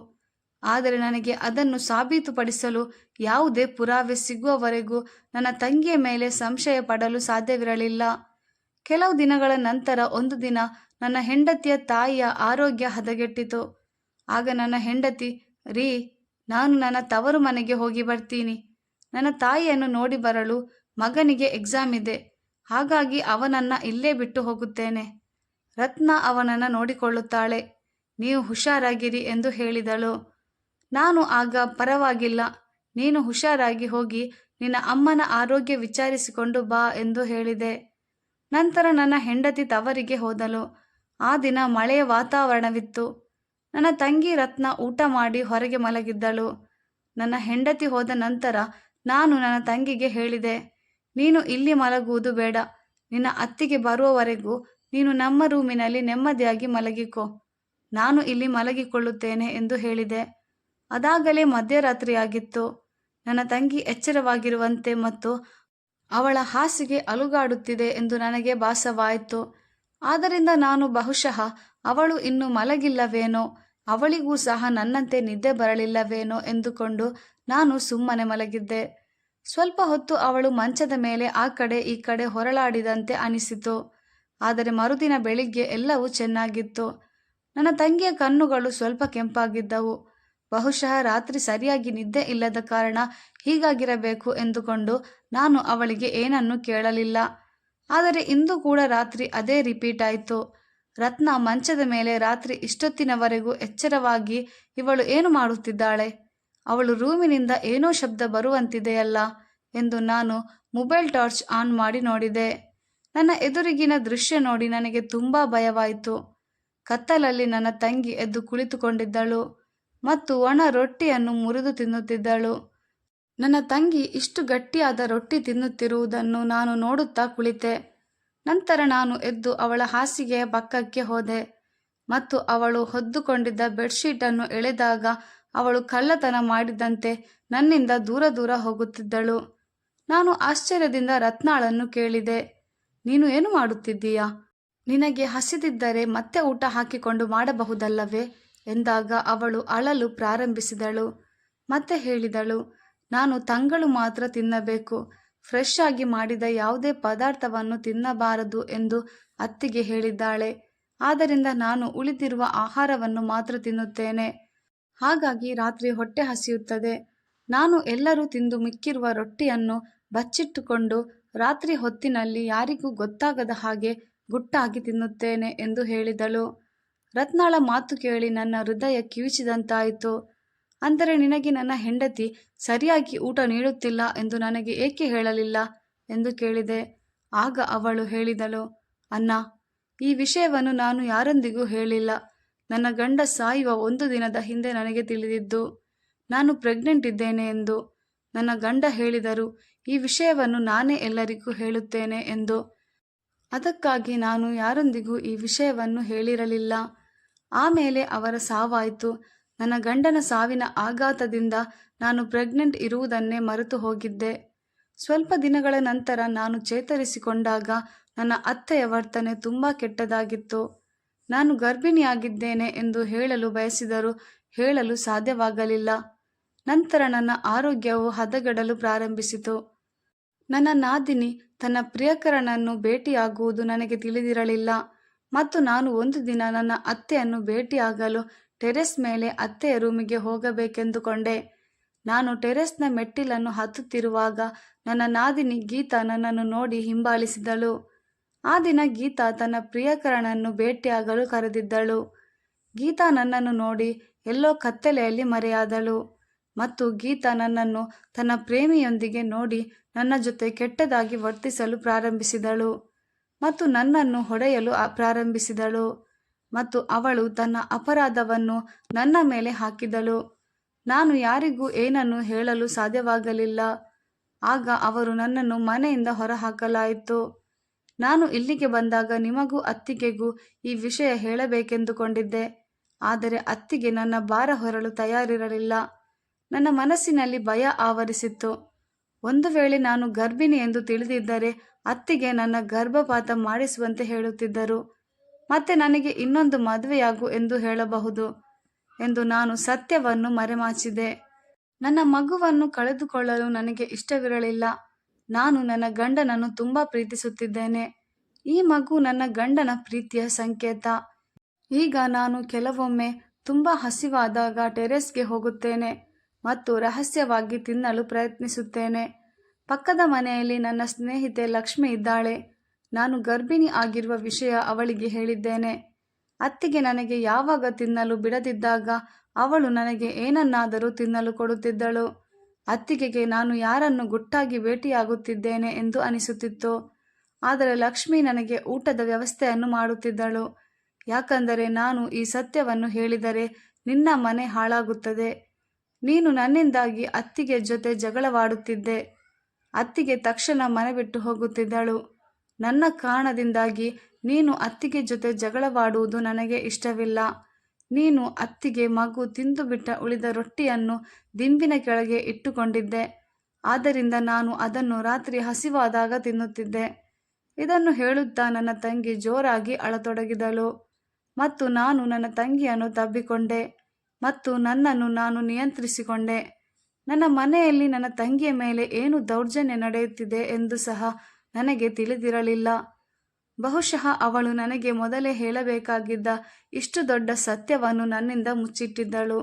ಆದರೆ ನನಗೆ ಅದನ್ನು ಸಾಬೀತುಪಡಿಸಲು ಯಾವುದೇ ಪುರಾವೆ ಸಿಗುವವರೆಗೂ ನನ್ನ ತಂಗಿಯ ಮೇಲೆ ಸಂಶಯ ಪಡಲು ಸಾಧ್ಯವಿರಲಿಲ್ಲ. ಕೆಲವು ದಿನಗಳ ನಂತರ ಒಂದು ದಿನ ನನ್ನ ಹೆಂಡತಿಯ ತಾಯಿಯ ಆರೋಗ್ಯ ಹದಗೆಟ್ಟಿತು. ಆಗ ನನ್ನ ಹೆಂಡತಿ, ರೀ, ನಾನು ನನ್ನ ತವರು ಮನೆಗೆ ಹೋಗಿ ಬರ್ತೀನಿ. ನನ್ನ ತಾಯಿಯನ್ನು ನೋಡಿ ಬರಲು ಮಗನಿಗೆ ಎಕ್ಸಾಮ್ ಇದೆ. ಹಾಗಾಗಿ ಅವನನ್ನು ಇಲ್ಲೇ ಬಿಟ್ಟು ಹೋಗುತ್ತೇನೆ. ರತ್ನ ಅವನನ್ನು ನೋಡಿಕೊಳ್ಳುತ್ತಾಳೆ. ನೀವು ಹುಷಾರಾಗಿರಿ ಎಂದು ಹೇಳಿದಳು. ನಾನು ಆಗ ಪರವಾಗಿಲ್ಲ, ನೀನು ಹುಷಾರಾಗಿ ಹೋಗಿ ನಿನ್ನ ಅಮ್ಮನ ಆರೋಗ್ಯ ವಿಚಾರಿಸಿಕೊಂಡು ಬಾ ಎಂದು ಹೇಳಿದೆ. ನಂತರ ನನ್ನ ಹೆಂಡತಿ ತವರಿಗೆ ಹೋದಳು. ಆ ದಿನ ಮಳೆಯ ವಾತಾವರಣವಿತ್ತು. ನನ್ನ ತಂಗಿ ರತ್ನ ಊಟ ಮಾಡಿ ಹೊರಗೆ ಮಲಗಿದ್ದಳು. ನನ್ನ ಹೆಂಡತಿ ಹೋದ ನಂತರ ನಾನು ನನ್ನ ತಂಗಿಗೆ ಹೇಳಿದೆ, ನೀನು ಇಲ್ಲಿ ಮಲಗುವುದು ಬೇಡ. ನಿನ್ನ ಅತ್ತಿಗೆ ಬರುವವರೆಗೂ ನೀನು ನಮ್ಮ ರೂಮಿನಲ್ಲಿ ನೆಮ್ಮದಿಯಾಗಿ ಮಲಗಿಕೊ. ನಾನು ಇಲ್ಲಿ ಮಲಗಿಕೊಳ್ಳುತ್ತೇನೆ ಎಂದು ಹೇಳಿದೆ. ಅದಾಗಲೇ ಮಧ್ಯರಾತ್ರಿಯಾಗಿತ್ತು. ನನ್ನ ತಂಗಿ ಎಚ್ಚರವಾಗಿರುವಂತೆ ಮತ್ತು ಅವಳ ಹಾಸಿಗೆ ಅಲುಗಾಡುತ್ತಿದೆ ಎಂದು ನನಗೆ ಭಾಸವಾಯಿತು. ಆದ್ದರಿಂದ ನಾನು ಬಹುಶಃ ಅವಳು ಇನ್ನೂ ಮಲಗಿಲ್ಲವೇನೋ, ಅವಳಿಗೂ ಸಹ ನನ್ನಂತೆ ನಿದ್ದೆ ಬರಲಿಲ್ಲವೇನೋ ಎಂದುಕೊಂಡು ನಾನು ಸುಮ್ಮನೆ ಮಲಗಿದ್ದೆ. ಸ್ವಲ್ಪ ಹೊತ್ತು ಅವಳು ಮಂಚದ ಮೇಲೆ ಆ ಕಡೆ ಈ ಕಡೆ ಹೊರಳಾಡಿದಂತೆ ಅನಿಸಿತು. ಆದರೆ ಮರುದಿನ ಬೆಳಿಗ್ಗೆ ಎಲ್ಲವೂ ಚೆನ್ನಾಗಿತ್ತು. ನನ್ನ ತಂಗಿಯ ಕಣ್ಣುಗಳು ಸ್ವಲ್ಪ ಕೆಂಪಾಗಿದ್ದವು. ಬಹುಶಃ ರಾತ್ರಿ ಸರಿಯಾಗಿ ನಿದ್ದೆ ಇಲ್ಲದ ಕಾರಣ ಹೀಗಾಗಿರಬೇಕು ಎಂದುಕೊಂಡು ನಾನು ಅವಳಿಗೆ ಏನನ್ನೂ ಕೇಳಲಿಲ್ಲ. ಆದರೆ ಇಂದು ಕೂಡ ರಾತ್ರಿ ಅದೇ ರಿಪೀಟ್ ಆಯಿತು. ರತ್ನ ಮಂಚದ ಮೇಲೆ ರಾತ್ರಿ ಇಷ್ಟೊತ್ತಿನವರೆಗೂ ಎಚ್ಚರವಾಗಿ ಇವಳು ಏನು ಮಾಡುತ್ತಿದ್ದಾಳೆ? ಅವಳು ರೂಮಿನಿಂದ ಏನೋ ಶಬ್ದ ಬರುವಂತಿದೆಯಲ್ಲ ಎಂದು ನಾನು ಮೊಬೈಲ್ ಟಾರ್ಚ್ ಆನ್ ಮಾಡಿ ನೋಡಿದೆ. ನನ್ನ ಎದುರಿಗಿನ ದೃಶ್ಯ ನೋಡಿ ನನಗೆ ತುಂಬ ಭಯವಾಯಿತು. ಕತ್ತಲಲ್ಲಿ ನನ್ನ ತಂಗಿ ಎದ್ದು ಕುಳಿತುಕೊಂಡಿದ್ದಳು ಮತ್ತು ಒಣ ರೊಟ್ಟಿಯನ್ನು ಮುರಿದು ತಿನ್ನುತ್ತಿದ್ದಳು. ನನ್ನ ತಂಗಿ ಇಷ್ಟು ಗಟ್ಟಿಯಾದ ರೊಟ್ಟಿ ತಿನ್ನುತ್ತಿರುವುದನ್ನು ನಾನು ನೋಡುತ್ತಾ ಕುಳಿತೆ. ನಂತರ ನಾನು ಎದ್ದು ಅವಳ ಹಾಸಿಗೆಯ ಪಕ್ಕಕ್ಕೆ ಹೋದೆ ಮತ್ತು ಅವಳು ಹೊದ್ದುಕೊಂಡಿದ್ದ ಬೆಡ್ಶೀಟನ್ನು ಎಳೆದಾಗ ಅವಳು ಕಳ್ಳತನ ಮಾಡಿದಂತೆ ನನ್ನಿಂದ ದೂರ ದೂರ ಹೋಗುತ್ತಿದ್ದಳು. ನಾನು ಆಶ್ಚರ್ಯದಿಂದ ರತ್ನಾಳನ್ನು ಕೇಳಿದೆ, ನೀನು ಏನು ಮಾಡುತ್ತಿದ್ದೀಯಾ? ನಿನಗೆ ಹಸಿದಿದ್ದರೆ ಮತ್ತೆ ಊಟ ಹಾಕಿಕೊಂಡು ಮಾಡಬಹುದಲ್ಲವೇ ಎಂದಾಗ ಅವಳು ಅಳಲು ಪ್ರಾರಂಭಿಸಿದಳು. ಮತ್ತೆ ಹೇಳಿದಳು, ನಾನು ತಂಗಳು ಮಾತ್ರ ತಿನ್ನಬೇಕು, ಫ್ರೆಶ್ ಆಗಿ ಮಾಡಿದ ಯಾವುದೇ ಪದಾರ್ಥವನ್ನು ತಿನ್ನಬಾರದು ಎಂದು ಅತ್ತಿಗೆ ಹೇಳಿದ್ದಾಳೆ. ಆದ್ದರಿಂದ ನಾನು ಉಳಿದಿರುವ ಆಹಾರವನ್ನು ಮಾತ್ರ ತಿನ್ನುತ್ತೇನೆ. ಹಾಗಾಗಿ ರಾತ್ರಿ ಹೊಟ್ಟೆ ಹಸಿಯುತ್ತದೆ. ನಾನು ಎಲ್ಲರೂ ತಿಂದು ಮಿಕ್ಕಿರುವ ರೊಟ್ಟಿಯನ್ನು ಬಚ್ಚಿಟ್ಟುಕೊಂಡು ರಾತ್ರಿ ಹೊತ್ತಿನಲ್ಲಿ ಯಾರಿಗೂ ಗೊತ್ತಾಗದ ಹಾಗೆ ಗುಟ್ಟಾಗಿ ತಿನ್ನುತ್ತೇನೆ ಎಂದು ಹೇಳಿದಳು. ರತ್ನಾಳ ಮಾತು ಕೇಳಿ ನನ್ನ ಹೃದಯ ಕಿವಿಚಿದಂತಾಯಿತು. ಅಂದರೆ ನಿನಗೆ ನನ್ನ ಹೆಂಡತಿ ಸರಿಯಾಗಿ ಊಟ ನೀಡುತ್ತಿಲ್ಲ ಎಂದು ನನಗೆ ಏಕೆ ಹೇಳಲಿಲ್ಲ ಎಂದು ಕೇಳಿದೆ. ಆಗ ಅವಳು ಹೇಳಿದಳು, ಅಣ್ಣ, ಈ ವಿಷಯವನ್ನು ನಾನು ಯಾರೊಂದಿಗೂ ಹೇಳಿಲ್ಲ. ನನ್ನ ಗಂಡ ಸಾಯುವ 1 ದಿನದ ಹಿಂದೆ ನನಗೆ ತಿಳಿದಿದ್ದು ನಾನು ಪ್ರೆಗ್ನೆಂಟ್ ಇದ್ದೇನೆ ಎಂದು. ನನ್ನ ಗಂಡ ಹೇಳಿದರು, ಈ ವಿಷಯವನ್ನು ನಾನೇ ಎಲ್ಲರಿಗೂ ಹೇಳುತ್ತೇನೆ ಎಂದು. ಅದಕ್ಕಾಗಿ ನಾನು ಯಾರೊಂದಿಗೂ ಈ ವಿಷಯವನ್ನು ಹೇಳಿರಲಿಲ್ಲ. ಆಮೇಲೆ ಅವರ ಸಾವಾಯಿತು. ನನ್ನ ಗಂಡನ ಸಾವಿನ ಆಘಾತದಿಂದ ನಾನು ಪ್ರೆಗ್ನೆಂಟ್ ಇರುವುದನ್ನೇ ಮರೆತು ಹೋಗಿದ್ದೆ. ಸ್ವಲ್ಪ ದಿನಗಳ ನಂತರ ನಾನು ಚೇತರಿಸಿಕೊಂಡಾಗ ನನ್ನ ಅತ್ತೆಯ ವರ್ತನೆ ತುಂಬ ಕೆಟ್ಟದಾಗಿತ್ತು. ನಾನು ಗರ್ಭಿಣಿಯಾಗಿದ್ದೇನೆ ಎಂದು ಹೇಳಲು ಬಯಸಿದರೂ ಹೇಳಲು ಸಾಧ್ಯವಾಗಲಿಲ್ಲ. ನಂತರ ನನ್ನ ಆರೋಗ್ಯವು ಹದಗೆಡಲು ಪ್ರಾರಂಭಿಸಿತು. ನನ್ನ ನಾದಿನಿ ತನ್ನ ಪ್ರಿಯಕರನನ್ನು ಭೇಟಿಯಾಗುವುದು ನನಗೆ ತಿಳಿದಿರಲಿಲ್ಲ ಮತ್ತು ನಾನು ಒಂದು ದಿನ ನನ್ನ ಅತ್ತೆಯನ್ನು ಭೇಟಿಯಾಗಲು ಟೆರೆಸ್ ಮೇಲೆ ಅತ್ತೆಯ ರೂಮಿಗೆ ಹೋಗಬೇಕೆಂದುಕೊಂಡೆ. ನಾನು ಟೆರೆಸ್ನ ಮೆಟ್ಟಿಲನ್ನು ಹತ್ತುತ್ತಿರುವಾಗ ನನ್ನ ನಾದಿನಿ ಗೀತಾ ನನ್ನನ್ನು ನೋಡಿ ಹಿಂಬಾಲಿಸಿದಳು. ಆ ದಿನ ಗೀತಾ ತನ್ನ ಪ್ರಿಯಕರನನ್ನು ಭೇಟಿಯಾಗಲು ಕರೆದಿದ್ದಳು. ಗೀತಾ ನನ್ನನ್ನು ನೋಡಿ ಎಲ್ಲೋ ಕತ್ತಲೆಯಲ್ಲಿ ಮರೆಯಾದಳು ಮತ್ತು ಗೀತಾ ನನ್ನನ್ನು ತನ್ನ ಪ್ರೇಮಿಯೊಂದಿಗೆ ನೋಡಿ ನನ್ನ ಜೊತೆ ಕೆಟ್ಟದಾಗಿ ವರ್ತಿಸಲು ಪ್ರಾರಂಭಿಸಿದಳು ಮತ್ತು ನನ್ನನ್ನು ಹೊಡೆಯಲು ಪ್ರಾರಂಭಿಸಿದಳು ಮತ್ತು ಅವಳು ತನ್ನ ಅಪರಾಧವನ್ನು ನನ್ನ ಮೇಲೆ ಹಾಕಿದಳು. ನಾನು ಯಾರಿಗೂ ಏನನ್ನು ಹೇಳಲು ಸಾಧ್ಯವಾಗಲಿಲ್ಲ. ಆಗ ಅವರು ನನ್ನನ್ನು ಮನೆಯಿಂದ ಹೊರಹಾಕಲಾಯಿತು. ನಾನು ಇಲ್ಲಿಗೆ ಬಂದಾಗ ನಿಮಗೂ ಅತ್ತಿಗೆಗೂ ಈ ವಿಷಯ ಹೇಳಬೇಕೆಂದುಕೊಂಡಿದ್ದೆ. ಆದರೆ ಅತ್ತಿಗೆ ನನ್ನ ಭಾರ ಹೊರಲು ತಯಾರಿರಲಿಲ್ಲ. ನನ್ನ ಮನಸ್ಸಿನಲ್ಲಿ ಭಯ ಆವರಿಸಿತ್ತು. ಒಂದು ವೇಳೆ ನಾನು ಗರ್ಭಿಣಿ ಎಂದು ತಿಳಿದಿದ್ದರೆ ಅತ್ತಿಗೆ ನನ್ನ ಗರ್ಭಪಾತ ಮಾಡಿಸುವಂತೆ ಹೇಳುತ್ತಿದ್ದರು. ಮತ್ತೆ ನನಗೆ ಇನ್ನೊಂದು ಮದುವೆಯಾಗು ಎಂದು ಹೇಳಬಹುದು ಎಂದು ನಾನು ಸತ್ಯವನ್ನು ಮರೆಮಾಚಿದೆ. ನನ್ನ ಮಗುವನ್ನು ಕಳೆದುಕೊಳ್ಳಲು ನನಗೆ ಇಷ್ಟವಿರಲಿಲ್ಲ. ನಾನು ನನ್ನ ಗಂಡನನ್ನು ತುಂಬ ಪ್ರೀತಿಸುತ್ತಿದ್ದೇನೆ. ಈ ಮಗು ನನ್ನ ಗಂಡನ ಪ್ರೀತಿಯ ಸಂಕೇತ. ಈಗ ನಾನು ಕೆಲವೊಮ್ಮೆ ತುಂಬ ಹಸಿವಾದಾಗ ಟೆರೆಸ್ಗೆ ಹೋಗುತ್ತೇನೆ ಮತ್ತು ರಹಸ್ಯವಾಗಿ ತಿನ್ನಲು ಪ್ರಯತ್ನಿಸುತ್ತೇನೆ. ಪಕ್ಕದ ಮನೆಯಲ್ಲಿ ನನ್ನ ಸ್ನೇಹಿತೆ ಲಕ್ಷ್ಮಿ ಇದ್ದಾಳೆ. ನಾನು ಗರ್ಭಿಣಿ ಆಗಿರುವ ವಿಷಯ ಅವಳಿಗೆ ಹೇಳಿದ್ದೇನೆ. ಅತ್ತಿಗೆ ನನಗೆ ಯಾವಾಗ ತಿನ್ನಲು ಬಿಡದಿದ್ದಾಗ ಅವಳು ನನಗೆ ಏನನ್ನಾದರೂ ತಿನ್ನಲು ಕೊಡುತ್ತಿದ್ದಳು. ಅತ್ತಿಗೆಗೆ ನಾನು ಯಾರನ್ನು ಗುಟ್ಟಾಗಿ ಭೇಟಿಯಾಗುತ್ತಿದ್ದೇನೆ ಎಂದು ಅನಿಸುತ್ತಿತ್ತು. ಆದರೆ ಲಕ್ಷ್ಮಿ ನನಗೆ ಊಟದ ವ್ಯವಸ್ಥೆಯನ್ನು ಮಾಡುತ್ತಿದ್ದಳು. ಯಾಕಂದರೆ ನಾನು ಈ ಸತ್ಯವನ್ನು ಹೇಳಿದರೆ ನಿನ್ನ ಮನೆ ಹಾಳಾಗುತ್ತದೆ. ನೀನು ನನ್ನಿಂದಾಗಿ ಅತ್ತಿಗೆ ಜೊತೆ ಜಗಳವಾಡುತ್ತಿದ್ದೆ. ಅತ್ತಿಗೆ ತಕ್ಷಣ ಮನೆ ಬಿಟ್ಟು ಹೋಗುತ್ತಿದ್ದಳು. ನನ್ನ ಕಾರಣದಿಂದಾಗಿ ನೀನು ಅತ್ತಿಗೆ ಜೊತೆ ಜಗಳವಾಡುವುದು ನನಗೆ ಇಷ್ಟವಿಲ್ಲ. ನೀನು ಅತ್ತಿಗೆ ಮಗು ತಿಂದು ಬಿಟ್ಟ ಉಳಿದ ರೊಟ್ಟಿಯನ್ನು ದಿಂಬಿನ ಕೆಳಗೆ ಇಟ್ಟುಕೊಂಡಿದ್ದೆ. ಆದ್ದರಿಂದ ನಾನು ಅದನ್ನು ರಾತ್ರಿ ಹಸಿವಾದಾಗ ತಿನ್ನುತ್ತಿದ್ದೆ. ಇದನ್ನು ಹೇಳುತ್ತಾ ನನ್ನ ತಂಗಿ ಜೋರಾಗಿ ಅಳತೊಡಗಿದಳು. ಮತ್ತು ನಾನು ನನ್ನ ತಂಗಿಯನ್ನು ತಬ್ಬಿಕೊಂಡೆ ಮತ್ತು ನನ್ನನ್ನು ನಾನು ನಿಯಂತ್ರಿಸಿಕೊಂಡೆ. ನನ್ನ ಮನೆಯಲ್ಲಿ ನನ್ನ ತಂಗಿಯ ಮೇಲೆ ಏನು ದೌರ್ಜನ್ಯ ನಡೆಯುತ್ತಿದೆ ಎಂದು ಸಹ ನನಗೆ ತಿಳಿದಿರಲಿಲ್ಲ. ಬಹುಶಃ ಅವಳು ನನಗೆ ಮೊದಲೇ ಹೇಳಬೇಕಾಗಿದ್ದ ಇಷ್ಟು ದೊಡ್ಡ ಸತ್ಯವನ್ನು ನನ್ನಿಂದ ಮುಚ್ಚಿಟ್ಟಿದ್ದಳು.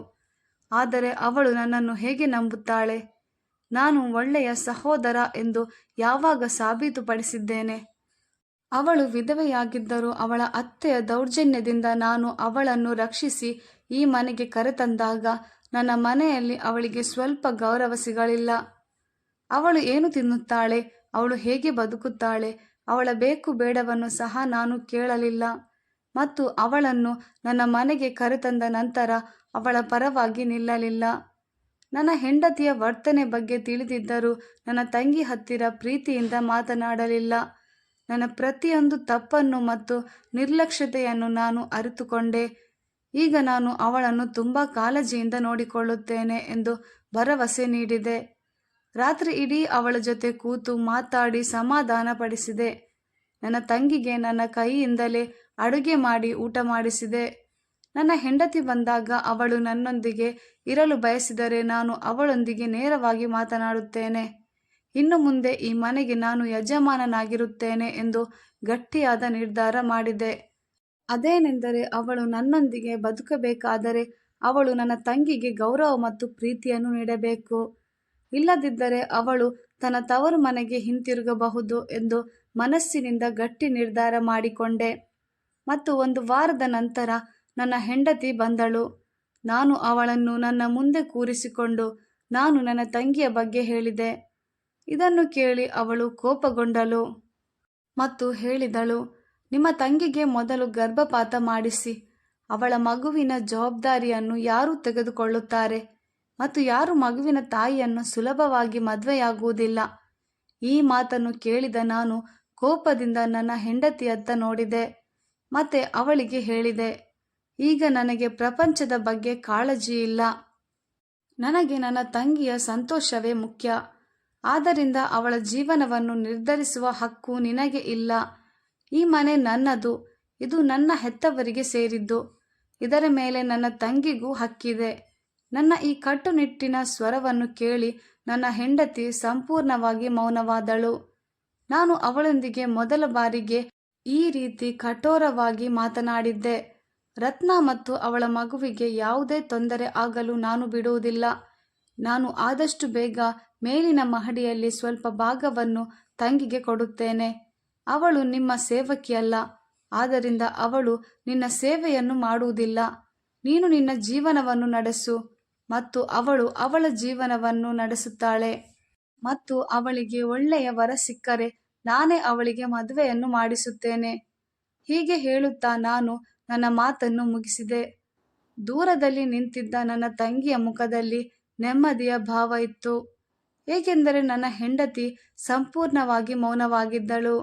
ಆದರೆ ಅವಳು ನನ್ನನ್ನು ಹೇಗೆ ನಂಬುತ್ತಾಳೆ? ನಾನು ಒಳ್ಳೆಯ ಸಹೋದರ ಎಂದು ಯಾವಾಗ ಸಾಬೀತುಪಡಿಸಿದ್ದೇನೆ? ಅವಳು ವಿಧವೆಯಾಗಿದ್ದರೂ ಅವಳ ಅತ್ತೆಯ ದೌರ್ಜನ್ಯದಿಂದ ನಾನು ಅವಳನ್ನು ರಕ್ಷಿಸಿ ಈ ಮನೆಗೆ ಕರೆತಂದಾಗ ನನ್ನ ಮನೆಯಲ್ಲಿ ಅವಳಿಗೆ ಸ್ವಲ್ಪ ಗೌರವ ಸಿಗಲಿಲ್ಲ. ಅವಳು ಏನು ತಿನ್ನುತ್ತಾಳೆ, ಅವಳು ಹೇಗೆ ಬದುಕುತ್ತಾಳೆ, ಅವಳ ಬೇಕು ಬೇಡವನ್ನು ಸಹ ನಾನು ಕೇಳಲಿಲ್ಲ. ಮತ್ತು ಅವಳನ್ನು ನನ್ನ ಮನೆಗೆ ಕರೆತಂದ ನಂತರ ಅವಳ ಪರವಾಗಿ ನಿಲ್ಲಲಿಲ್ಲ. ನನ್ನ ಹೆಂಡತಿಯ ವರ್ತನೆ ಬಗ್ಗೆ ತಿಳಿದಿದ್ದರೂ ನನ್ನ ತಂಗಿ ಹತ್ತಿರ ಪ್ರೀತಿಯಿಂದ ಮಾತನಾಡಲಿಲ್ಲ. ನನ್ನ ಪ್ರತಿಯೊಂದು ತಪ್ಪನ್ನು ಮತ್ತು ನಿರ್ಲಕ್ಷ್ಯತೆಯನ್ನು ನಾನು ಅರಿತುಕೊಂಡೆ. ಈಗ ನಾನು ಅವಳನ್ನು ತುಂಬ ಕಾಳಜಿಯಿಂದ ನೋಡಿಕೊಳ್ಳುತ್ತೇನೆ ಎಂದು ಭರವಸೆ ನೀಡಿದೆ. ರಾತ್ರಿ ಇಡೀ ಅವಳ ಜೊತೆ ಕೂತು ಮಾತಾಡಿ ಸಮಾಧಾನಪಡಿಸಿದೆ. ನನ್ನ ತಂಗಿಗೆ ನನ್ನ ಕೈಯಿಂದಲೇ ಅಡುಗೆ ಮಾಡಿ ಊಟ ಮಾಡಿಸಿದೆ. ನನ್ನ ಹೆಂಡತಿ ಬಂದಾಗ ಅವಳು ನನ್ನೊಂದಿಗೆ ಇರಲು ಬಯಸಿದರೆ ನಾನು ಅವಳೊಂದಿಗೆ ನೇರವಾಗಿ ಮಾತನಾಡುತ್ತೇನೆ. ಇನ್ನು ಮುಂದೆ ಈ ಮನೆಗೆ ನಾನು ಯಜಮಾನನಾಗಿರುತ್ತೇನೆ ಎಂದು ಗಟ್ಟಿಯಾದ ನಿರ್ಧಾರ ಮಾಡಿದೆ. ಅದೇನೆಂದರೆ ಅವಳು ನನ್ನೊಂದಿಗೆ ಬದುಕಬೇಕಾದರೆ ಅವಳು ನನ್ನ ತಂಗಿಗೆ ಗೌರವ ಮತ್ತು ಪ್ರೀತಿಯನ್ನು ನೀಡಬೇಕು. ಇಲ್ಲದಿದ್ದರೆ ಅವಳು ತನ್ನ ತವರು ಮನೆಗೆ ಹಿಂತಿರುಗಬಹುದು ಎಂದು ಮನಸ್ಸಿನಿಂದ ಗಟ್ಟಿ ನಿರ್ಧಾರ ಮಾಡಿಕೊಂಡೆ. ಮತ್ತು 1 ವಾರದ ನಂತರ ನನ್ನ ಹೆಂಡತಿ ಬಂದಳು. ನಾನು ಅವಳನ್ನು ನನ್ನ ಮುಂದೆ ಕೂರಿಸಿಕೊಂಡು ನಾನು ನನ್ನ ತಂಗಿಯ ಬಗ್ಗೆ ಹೇಳಿದೆ. ಇದನ್ನು ಕೇಳಿ ಅವಳು ಕೋಪಗೊಂಡಳು ಮತ್ತು ಹೇಳಿದಳು, ನಿಮ್ಮ ತಂಗಿಗೆ ಮೊದಲು ಗರ್ಭಪಾತ ಮಾಡಿಸಿ. ಅವಳ ಮಗುವಿನ ಜವಾಬ್ದಾರಿಯನ್ನು ಯಾರು ತೆಗೆದುಕೊಳ್ಳುತ್ತಾರೆ ಮತ್ತು ಯಾರು ಮಗುವಿನ ತಾಯಿಯನ್ನು ಸುಲಭವಾಗಿ ಮದುವೆಯಾಗುವುದಿಲ್ಲ. ಈ ಮಾತನ್ನು ಕೇಳಿದ ನಾನು ಕೋಪದಿಂದ ನನ್ನ ಹೆಂಡತಿಯತ್ತ ನೋಡಿದೆ ಮತ್ತೆ ಅವಳಿಗೆ ಹೇಳಿದೆ, ಈಗ ನನಗೆ ಪ್ರಪಂಚದ ಬಗ್ಗೆ ಕಾಳಜಿ ಇಲ್ಲ. ನನಗೆ ನನ್ನ ತಂಗಿಯ ಸಂತೋಷವೇ ಮುಖ್ಯ. ಆದ್ದರಿಂದ ಅವಳ ಜೀವನವನ್ನು ನಿರ್ಧರಿಸುವ ಹಕ್ಕು ನಿನಗೆ ಇಲ್ಲ. ಈ ಮನೆ ನನ್ನದು. ಇದು ನನ್ನ ಹೆತ್ತವರಿಗೆ ಸೇರಿದ್ದು. ಇದರ ಮೇಲೆ ನನ್ನ ತಂಗಿಗೂ ಹಕ್ಕಿದೆ. ನನ್ನ ಈ ಕಟ್ಟುನಿಟ್ಟಿನ ಸ್ವರವನ್ನು ಕೇಳಿ ನನ್ನ ಹೆಂಡತಿ ಸಂಪೂರ್ಣವಾಗಿ ಮೌನವಾದಳು. ನಾನು ಅವಳೊಂದಿಗೆ ಮೊದಲ ಬಾರಿಗೆ ಈ ರೀತಿ ಕಠೋರವಾಗಿ ಮಾತನಾಡಿದ್ದೆ. ರತ್ನ ಮತ್ತು ಅವಳ ಮಗುವಿಗೆ ಯಾವುದೇ ತೊಂದರೆ ಆಗಲು ನಾನು ಬಿಡುವುದಿಲ್ಲ. ನಾನು ಆದಷ್ಟು ಬೇಗ ಮೇಲಿನ ಮಹಡಿಯಲ್ಲಿ ಸ್ವಲ್ಪ ಭಾಗವನ್ನು ತಂಗಿಗೆ ಕೊಡುತ್ತೇನೆ. ಅವಳು ನಿಮ್ಮ ಸೇವಕಿಯಲ್ಲ, ಆದ್ದರಿಂದ ಅವಳು ನಿನ್ನ ಸೇವೆಯನ್ನು ಮಾಡುವುದಿಲ್ಲ. ನೀನು ನಿನ್ನ ಜೀವನವನ್ನು ನಡೆಸು ಮತ್ತು ಅವಳು ಅವಳ ಜೀವನವನ್ನು ನಡೆಸುತ್ತಾಳೆ. ಮತ್ತು ಅವಳಿಗೆ ಒಳ್ಳೆಯ ವರ ಸಿಕ್ಕರೆ ನಾನೇ ಅವಳಿಗೆ ಮದುವೆಯನ್ನು ಮಾಡಿಸುತ್ತೇನೆ. ಹೀಗೆ ಹೇಳುತ್ತಾ ನಾನು ನನ್ನ ಮಾತನ್ನು ಮುಗಿಸಿದೆ. ದೂರದಲ್ಲಿ ನಿಂತಿದ್ದ ನನ್ನ ತಂಗಿಯ ಮುಖದಲ್ಲಿ ನೆಮ್ಮದಿಯ ಭಾವ ಇತ್ತು, ಏಕೆಂದರೆ ನನ್ನ ಹೆಂಡತಿ ಸಂಪೂರ್ಣವಾಗಿ ಮೌನವಾಗಿದ್ದಳು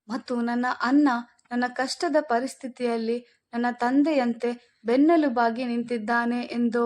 ಮತ್ತು ನನ್ನ ಅಣ್ಣ ನನ್ನ ಕಷ್ಟದ ಪರಿಸ್ಥಿತಿಯಲ್ಲಿ ನನ್ನ ತಂದೆಯಂತೆ ಬೆನ್ನೆಲುಬಾಗಿ ನಿಂತಿದ್ದಾನೆ ಎಂದು